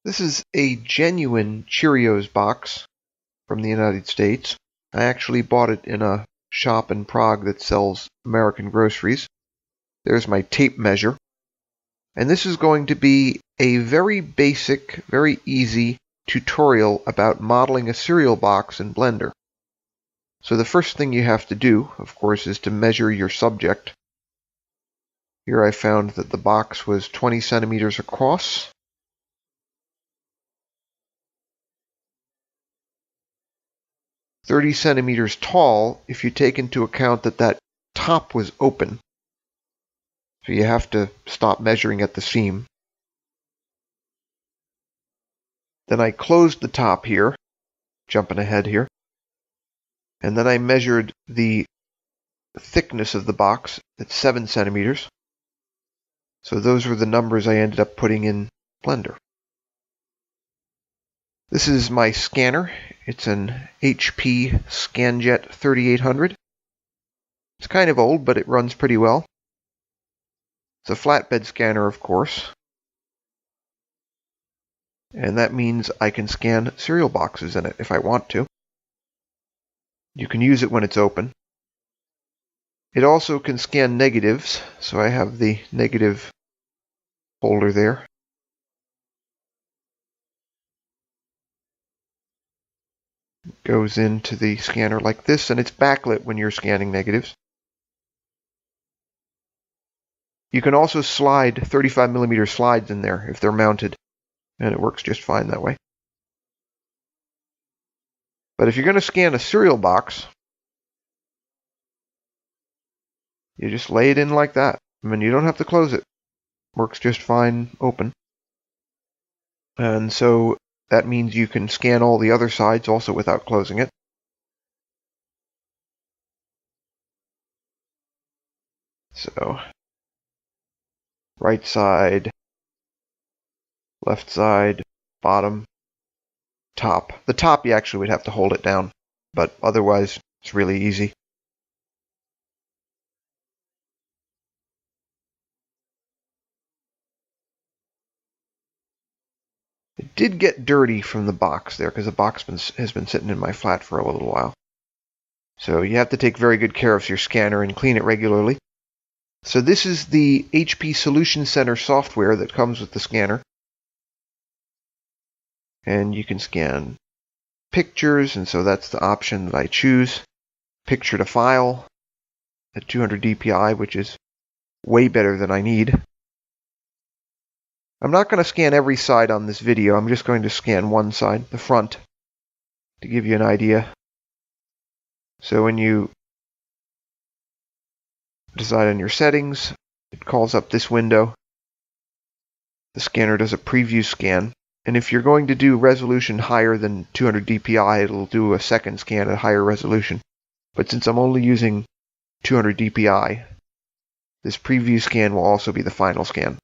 This is a genuine Cheerios box from the United States. I actually bought it in a shop in Prague that sells American groceries. There's my tape measure. And this is going to be a very basic, very easy tutorial about modeling a cereal box in Blender. So the first thing you have to do, of course, is to measure your subject. Here I found that the box was 20 centimeters across. "30 centimeters tall if you take into account that that top was open. So you have to stop measuring at the seam. Then I closed the top here, jumping ahead here. And then I measured the thickness of the box at 7 centimeters. So those were the numbers I ended up putting in Blender. This is my scanner. It's an HP ScanJet 3800. It's kind of old, but it runs pretty well. It's a flatbed scanner, of course. And that means I can scan cereal boxes in it if I want to. You can use it when it's open. It also can scan negatives, so I have the negative holder there. It goes into the scanner like this, and it's backlit when you're scanning negatives. You can also slide 35mm slides in there if they're mounted, and it works just fine that way. But if you're going to scan a cereal box, you just lay it in like that. I mean, you don't have to close it. Works just fine open. And so that means you can scan all the other sides also without closing it. So, right side, left side, bottom, top. The top you actually would have to hold it down, but otherwise it's really easy. It did get dirty from the box there because the box has been sitting in my flat for a little while. So you have to take very good care of your scanner and clean it regularly. So this is the HP Solution Center software that comes with the scanner. And you can scan pictures, and so that's the option that I choose. Picture to file at 200 dpi, which is way better than I need. I'm not going to scan every side on this video. I'm just going to scan one side, the front, to give you an idea. So when you decide on your settings, it calls up this window. The scanner does a preview scan. And if you're going to do resolution higher than 200 dpi, it'll do a second scan at higher resolution. But since I'm only using 200 dpi, this preview scan will also be the final scan.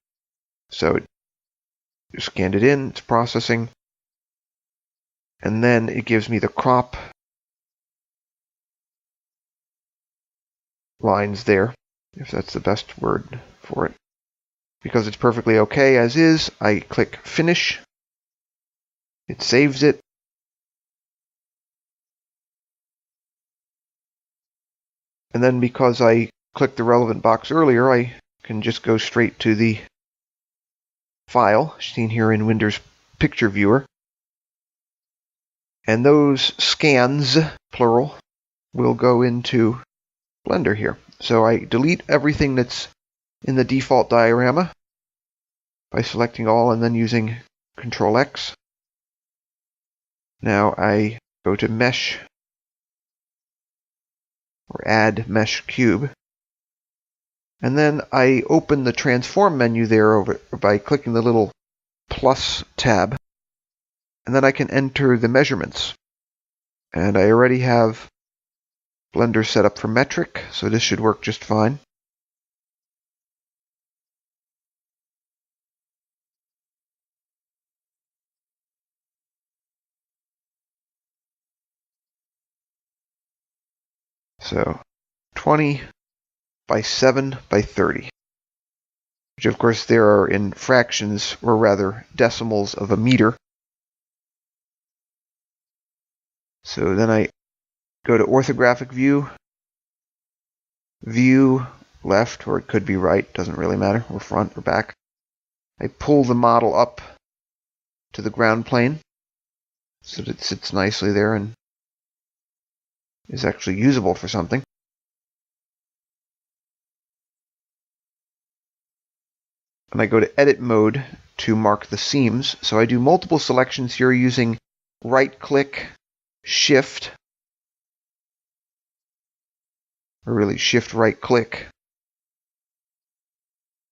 So it scanned it in, it's processing, and then it gives me the crop lines there, if that's the best word for it. Because it's perfectly okay as is, I click Finish. It saves it. And then because I clicked the relevant box earlier, I can just go straight to the file, seen here in Windows Picture Viewer. And those scans, plural, will go into Blender here. So I delete everything that's in the default diorama by selecting all and then using Control X. Now I go to Mesh, or Add Mesh Cube. And then I open the Transform menu there by clicking the little plus tab. And then I can enter the measurements. And I already have Blender set up for metric, so this should work just fine. So 20 by 7 by 30. which of course there are in fractions, or rather decimals of a meter. So then I go to orthographic view, view left, or it could be right, doesn't really matter, or front or back. I pull the model up to the ground plane so that it sits nicely there and is actually usable for something. And I go to edit mode to mark the seams. So I do multiple selections here using right-click, shift, or really shift right-click.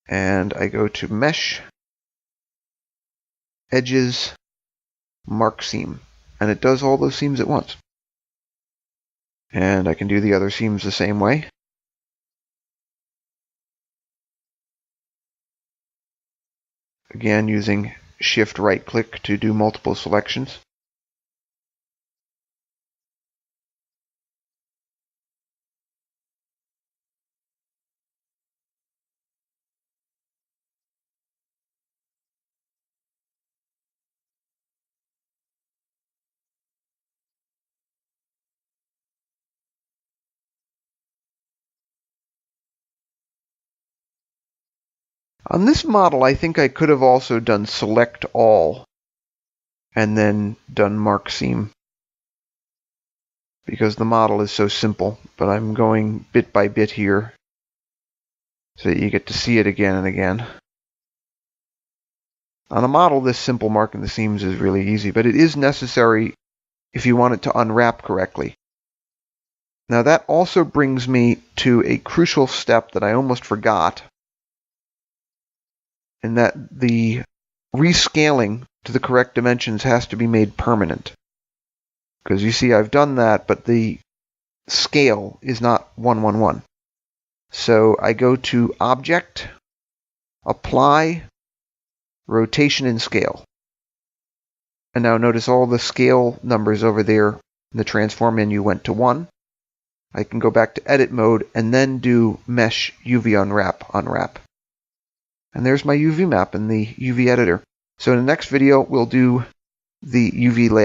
And I go to mesh, edges, mark seam. And it does all those seams at once. And I can do the other seams the same way. Again, using shift right-click to do multiple selections. On this model, I think I could have also done select all and then done mark seam, because the model is so simple, but I'm going bit by bit here so that you get to see it again and again. On a model this simple, marking the seams is really easy, but it is necessary if you want it to unwrap correctly. Now that also brings me to a crucial step that I almost forgot, and that the rescaling to the correct dimensions has to be made permanent. Because you see I've done that, but the scale is not 1:1:1. So I go to Object, Apply, Rotation and Scale. And now notice all the scale numbers over there in the transform menu went to 1. I can go back to edit mode and then do Mesh UV Unwrap. And there's my UV map in the UV editor. So in the next video, we'll do the UV layout.